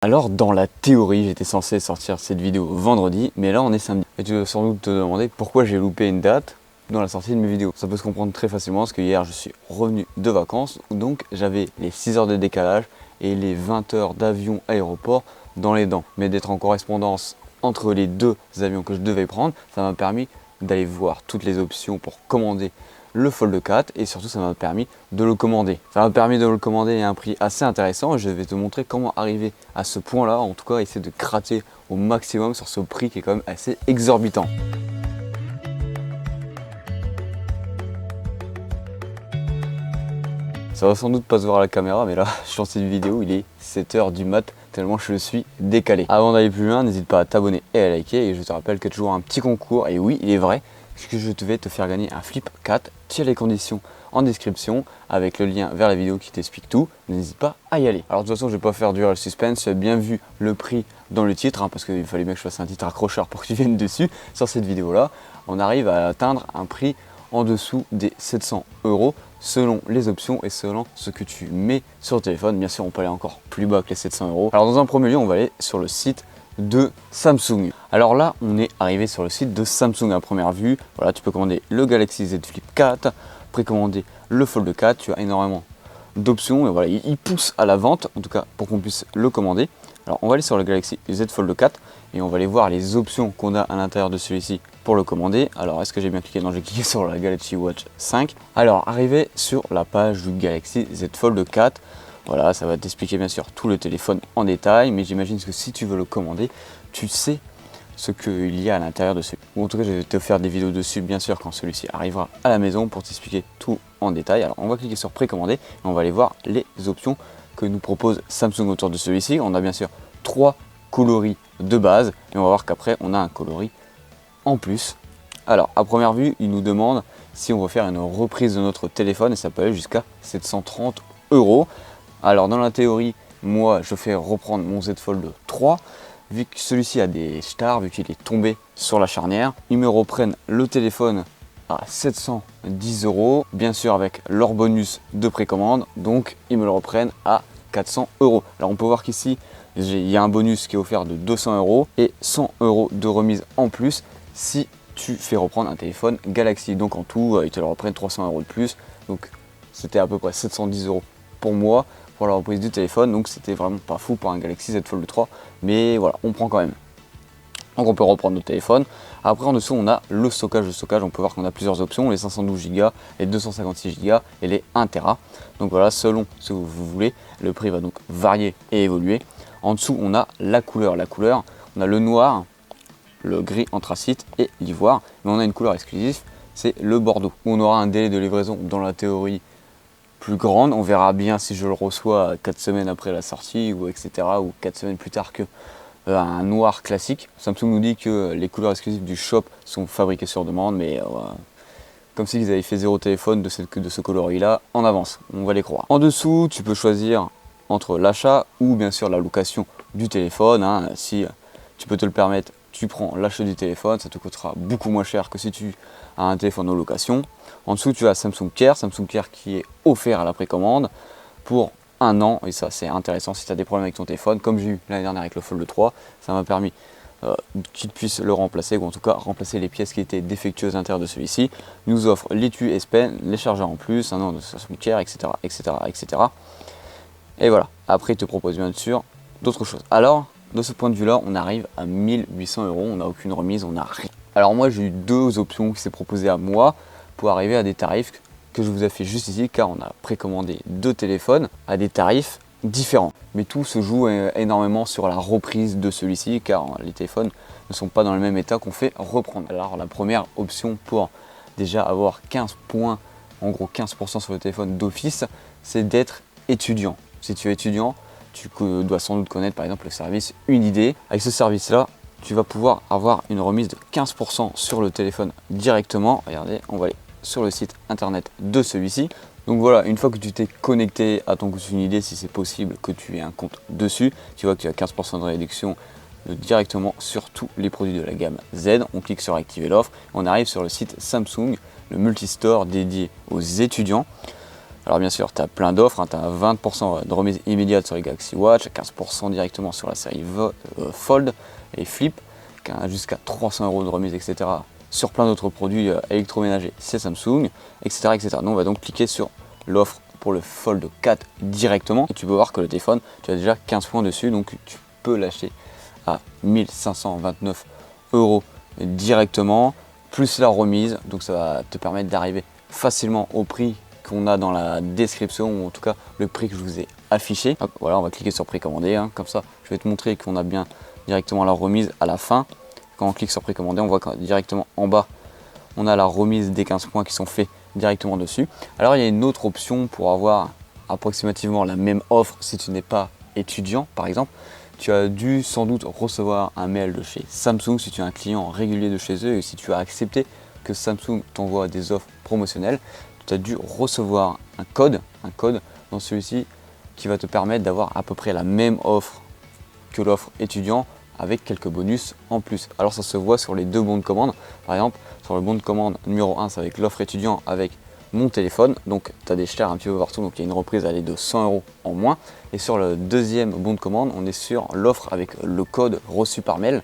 Alors dans la théorie, j'étais censé sortir cette vidéo vendredi, mais là on est samedi. Et tu dois sans doute te demander pourquoi j'ai loupé une date dans la sortie de mes vidéos. Ça peut se comprendre très facilement parce que hier je suis revenu de vacances, donc j'avais les 6 heures de décalage et les 20 heures d'avion aéroport dans les dents. Mais d'être en correspondance entre les deux avions que je devais prendre, ça m'a permis d'aller voir toutes les options pour commander le Fold 4 et surtout ça m'a permis de le commander. Ça m'a permis de le commander à un prix assez intéressant et je vais te montrer comment arriver à ce point là, en tout cas essayer de gratter au maximum sur ce prix qui est quand même assez exorbitant. Ça va sans doute pas se voir à la caméra, mais là je lance une vidéo, il est 7 h du mat tellement je suis décalé. Avant d'aller plus loin, n'hésite pas à t'abonner et à liker et je te rappelle qu'il y a toujours un petit concours et oui il est vrai, que je vais te faire gagner un Flip 4. Tu as les conditions en description avec le lien vers la vidéo qui t'explique tout. N'hésite pas à y aller. Alors de toute façon, je vais pas faire durer le suspense. Tu as bien vu le prix dans le titre, parce qu'il fallait bien que je fasse un titre accrocheur pour que tu viennes dessus. Sur cette vidéo-là, on arrive à atteindre un prix en dessous des 700 € selon les options et selon ce que tu mets sur le téléphone. Bien sûr, on peut aller encore plus bas que les 700 €. Alors dans un premier lieu, on va aller sur le site de Samsung. Alors là, on est arrivé sur le site de Samsung à première vue. Voilà, tu peux commander le Galaxy Z Flip 4, précommander le Fold 4. Tu as énormément d'options et voilà, il pousse à la vente, en tout cas pour qu'on puisse le commander. Alors on va aller sur le Galaxy Z Fold 4 et on va aller voir les options qu'on a à l'intérieur de celui-ci pour le commander. Alors est-ce que j'ai bien cliqué? Non, j'ai cliqué sur la Galaxy Watch 5. Alors arrivé sur la page du Galaxy Z Fold 4, voilà, ça va t'expliquer bien sûr tout le téléphone en détail, mais j'imagine que si tu veux le commander, tu sais ce qu'il y a à l'intérieur de celui. Ou en tout cas, je vais te faire des vidéos dessus, bien sûr, quand celui-ci arrivera à la maison pour t'expliquer tout en détail. Alors, on va cliquer sur précommander et on va aller voir les options que nous propose Samsung autour de celui-ci. On a bien sûr 3 coloris de base et on va voir qu'après, on a un coloris en plus. Alors, à première vue, il nous demande si on veut faire une reprise de notre téléphone et ça peut aller jusqu'à 730 €. Alors dans la théorie, moi je fais reprendre mon Z Fold 3, vu que celui-ci a des stars, vu qu'il est tombé sur la charnière, ils me reprennent le téléphone à 710 €, bien sûr avec leur bonus de précommande, donc ils me le reprennent à 400 €. Alors on peut voir qu'ici, il y a un bonus qui est offert de 200 € et 100 € de remise en plus si tu fais reprendre un téléphone Galaxy. Donc en tout, ils te le reprennent 300 € de plus, donc c'était à peu près 710 € pour moi pour la reprise du téléphone, donc c'était vraiment pas fou pour un Galaxy Z Fold 3, mais voilà, on prend quand même. Donc on peut reprendre notre téléphone. Après en dessous on a le stockage. Le stockage, on peut voir qu'on a plusieurs options, les 512 Go, les 256 Go et les 1 Tera. Donc voilà, selon ce que vous voulez, le prix va donc varier et évoluer. En dessous on a la couleur. La couleur, on a le noir, le gris anthracite et l'ivoire, mais on a une couleur exclusive, c'est le bordeaux. On aura un délai de livraison dans la théorie plus grande, on verra bien si je le reçois 4 semaines après la sortie ou etc. ou 4 semaines plus tard que un noir classique. Samsung nous dit que les couleurs exclusives du shop sont fabriquées sur demande, mais comme s'ils avaient fait 0 téléphone de ce coloris là en avance, on va les croire. En dessous, tu peux choisir entre l'achat ou bien sûr la location du téléphone, hein. Si tu peux te le permettre, tu prends l'achat du téléphone, ça te coûtera beaucoup moins cher que si tu as un téléphone en location. En dessous, tu as Samsung Care qui est offert à la précommande pour 1 an. Et ça, c'est intéressant si tu as des problèmes avec ton téléphone. Comme j'ai eu l'année dernière avec le Fold 3, ça m'a permis qu'il puisse le remplacer, ou en tout cas remplacer les pièces qui étaient défectueuses à l'intérieur de celui-ci. Il nous offre l'étui S Pen, les chargeurs en plus, 1 an de Samsung Care, etc., etc., etc. Et voilà. Après, il te propose bien sûr d'autres choses. Alors, de ce point de vue-là, on arrive à 1800 €. On n'a aucune remise, on n'a rien. Alors moi, j'ai eu 2 options qui s'est proposées à moi pour arriver à des tarifs que je vous affiche juste ici, car on a précommandé 2 téléphones à des tarifs différents. Mais tout se joue énormément sur la reprise de celui-ci, car les téléphones ne sont pas dans le même état qu'on fait reprendre. Alors la première option pour déjà avoir 15 points, en gros 15% sur le téléphone d'office, c'est d'être étudiant. Si tu es étudiant, tu dois sans doute connaître par exemple le service Unidé. Avec ce service-là, tu vas pouvoir avoir une remise de 15% sur le téléphone directement. Regardez, on va aller sur le site internet de celui-ci. Donc voilà, une fois que tu t'es connecté à ton compte Unidé, si c'est possible que tu aies un compte dessus, tu vois que tu as 15% de réduction directement sur tous les produits de la gamme Z. On clique sur activer l'offre, on arrive sur le site Samsung, le multistore dédié aux étudiants. Alors bien sûr, tu as plein d'offres, hein, tu as 20% de remise immédiate sur les Galaxy Watch, 15% directement sur la série Fold et Flip, jusqu'à 300 € de remise, etc. sur plein d'autres produits électroménagers, c'est Samsung, etc., etc. Nous, on va donc cliquer sur l'offre pour le Fold 4 directement et tu peux voir que le téléphone, tu as déjà 15 points dessus, donc tu peux l'acheter à 1529 € directement, plus la remise, donc ça va te permettre d'arriver facilement au prix qu'on a dans la description, ou en tout cas le prix que je vous ai affiché. Hop, voilà, on va cliquer sur précommander, hein, comme ça je vais te montrer qu'on a bien directement la remise à la fin. Quand on clique sur précommander, on voit que directement en bas on a la remise des 15 points qui sont faits directement dessus. Alors il y a une autre option pour avoir approximativement la même offre si tu n'es pas étudiant par exemple. Tu as dû sans doute recevoir un mail de chez Samsung si tu es un client régulier de chez eux et si tu as accepté que Samsung t'envoie des offres promotionnelles. Tu as dû recevoir un code dans celui-ci qui va te permettre d'avoir à peu près la même offre que l'offre étudiant avec quelques bonus en plus. Alors ça se voit sur les deux bons de commande. Par exemple, sur le bon de commande numéro 1, c'est avec l'offre étudiant avec mon téléphone. Donc tu as des chers un petit peu partout, donc il y a une reprise elle est de 100 € en moins. Et sur le deuxième bon de commande, on est sur l'offre avec le code reçu par mail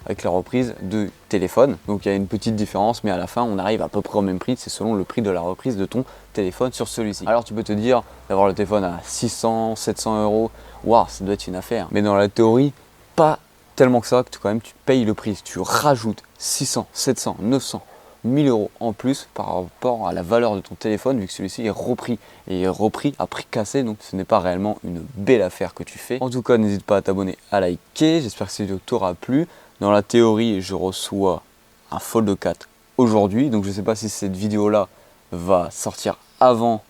avec la reprise de téléphone. Donc il y a une petite différence, mais à la fin on arrive à peu près au même prix, c'est selon le prix de la reprise de ton téléphone sur celui-ci. Alors tu peux te dire d'avoir le téléphone à 600, 700 €, waouh, ça doit être une affaire. Mais dans la théorie, pas tellement que ça, que quand même tu payes le prix. Tu rajoutes 600, 700, 900, 1000 € en plus par rapport à la valeur de ton téléphone, vu que celui-ci est repris et est repris à prix cassé, donc ce n'est pas réellement une belle affaire que tu fais. En tout cas, n'hésite pas à t'abonner, à liker, j'espère que cette vidéo t'aura plu. Dans la théorie, je reçois un Fold 4 aujourd'hui, donc je ne sais pas si cette vidéo là va sortir avant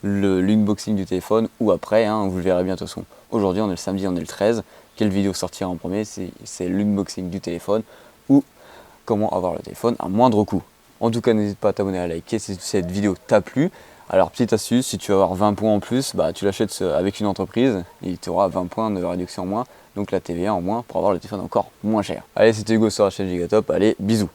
l'unboxing du téléphone ou après, hein, vous le verrez bien de toute façon. Aujourd'hui on est le samedi, on est le 13, quelle vidéo sortira en premier? C'est l'unboxing du téléphone ou comment avoir le téléphone à moindre coût. En tout cas, n'hésite pas à t'abonner, à liker si cette vidéo t'a plu. Alors petite astuce, si tu veux avoir 20 points en plus, bah, tu l'achètes avec une entreprise et tu auras 20 points de réduction en moins, donc la TVA en moins pour avoir le téléphone encore moins cher. Allez, c'était Hugo sur la chaîne Gigatop, allez, bisous.